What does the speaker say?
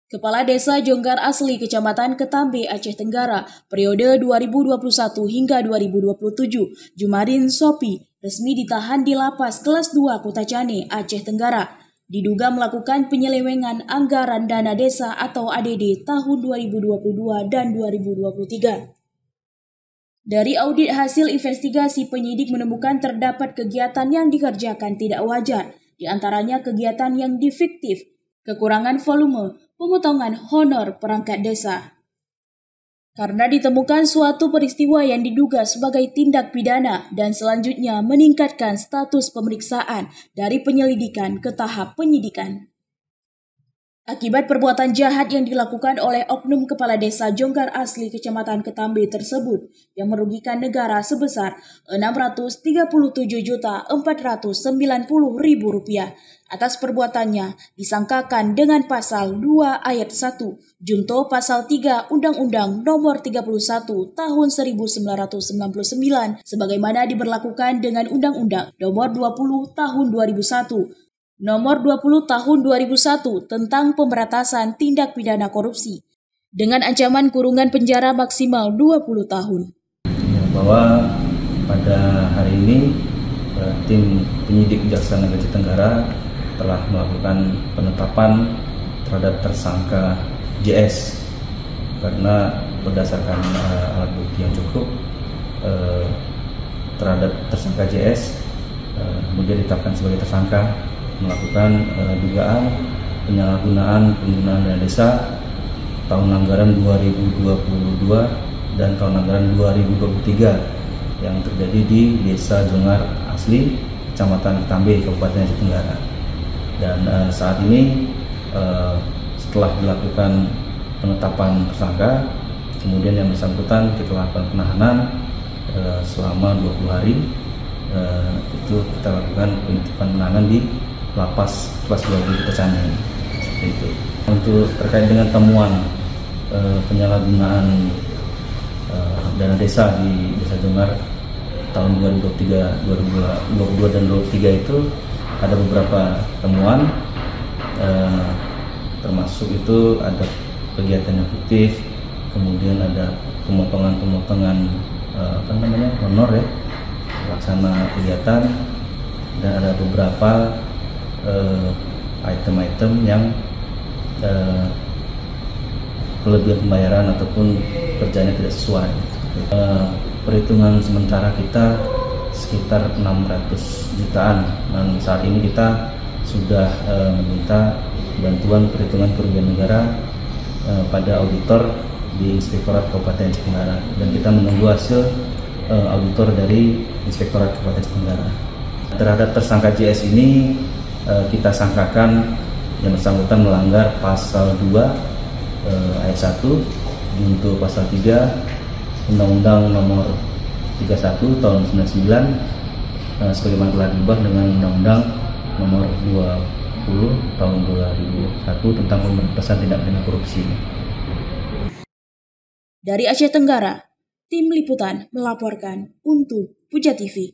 Kepala Desa Jonggar Asli Kecamatan Ketambe, Aceh Tenggara, periode 2021 hingga 2027, Jumarin Sopi, resmi ditahan di Lapas Kelas 2 Kota Cane, Aceh Tenggara, diduga melakukan penyelewengan anggaran dana desa atau ADD tahun 2022 dan 2023. Dari audit hasil investigasi, penyidik menemukan terdapat kegiatan yang dikerjakan tidak wajar, di antaranya kegiatan yang fiktif, kekurangan volume, pemotongan honor perangkat desa. Karena ditemukan suatu peristiwa yang diduga sebagai tindak pidana dan selanjutnya meningkatkan status pemeriksaan dari penyelidikan ke tahap penyidikan. Akibat perbuatan jahat yang dilakukan oleh oknum Kepala Desa Jonggar Asli Kecamatan Ketambe tersebut yang merugikan negara sebesar Rp637.490.000, atas perbuatannya disangkakan dengan pasal 2 ayat 1 Junto pasal 3 Undang-Undang Nomor 31 Tahun 1999 sebagaimana diberlakukan dengan Undang-Undang Nomor 20 Tahun 2001 Nomor 20 Tahun 2001 tentang pemberantasan tindak pidana korupsi dengan ancaman kurungan penjara maksimal 20 tahun. Bahwa pada hari ini tim penyidik Kejaksaan Negeri Aceh Tenggara telah melakukan penetapan terhadap tersangka JS karena berdasarkan alat bukti yang cukup terhadap tersangka JS kemudian ditetapkan sebagai tersangka melakukan dugaan penyalahgunaan penggunaan dana desa tahun anggaran 2022 dan tahun anggaran 2023 yang terjadi di Desa Jonggar Asli, Kecamatan Ketambe, Kabupaten Aceh Tenggara. Dan saat ini setelah dilakukan penetapan tersangka, kemudian yang bersangkutan kita lakukan penahanan selama 20 hari. Itu kita lakukan penetapan penahanan di Lapas Kelas 2 Kota Cane. Seperti itu. Untuk terkait dengan temuan penyalahgunaan dana desa di Desa Jonggar tahun 2023, 2022 dan 2023 itu ada beberapa temuan, termasuk itu ada kegiatan yang fiktif, kemudian ada pemotongan honor ya, pelaksana kegiatan, dan ada beberapa item-item yang kelebihan pembayaran ataupun kerjanya tidak sesuai. Perhitungan sementara kita sekitar 600 jutaan dan saat ini kita sudah meminta bantuan perhitungan kerugian negara pada auditor di Inspektorat Kabupaten Aceh Tenggara dan kita menunggu hasil auditor dari Inspektorat Kabupaten Aceh Tenggara. Terhadap tersangka JS ini kita sangkakan yang bersangkutan melanggar pasal 2 ayat 1 junto pasal 3 Undang-Undang Nomor 31 tahun 99 sebagaimana telah diubah dengan Undang-Undang Nomor 20 tahun 2001 tentang pemberantasan tindak pidana korupsi. Dari Aceh Tenggara, tim liputan melaporkan untuk Puja TV.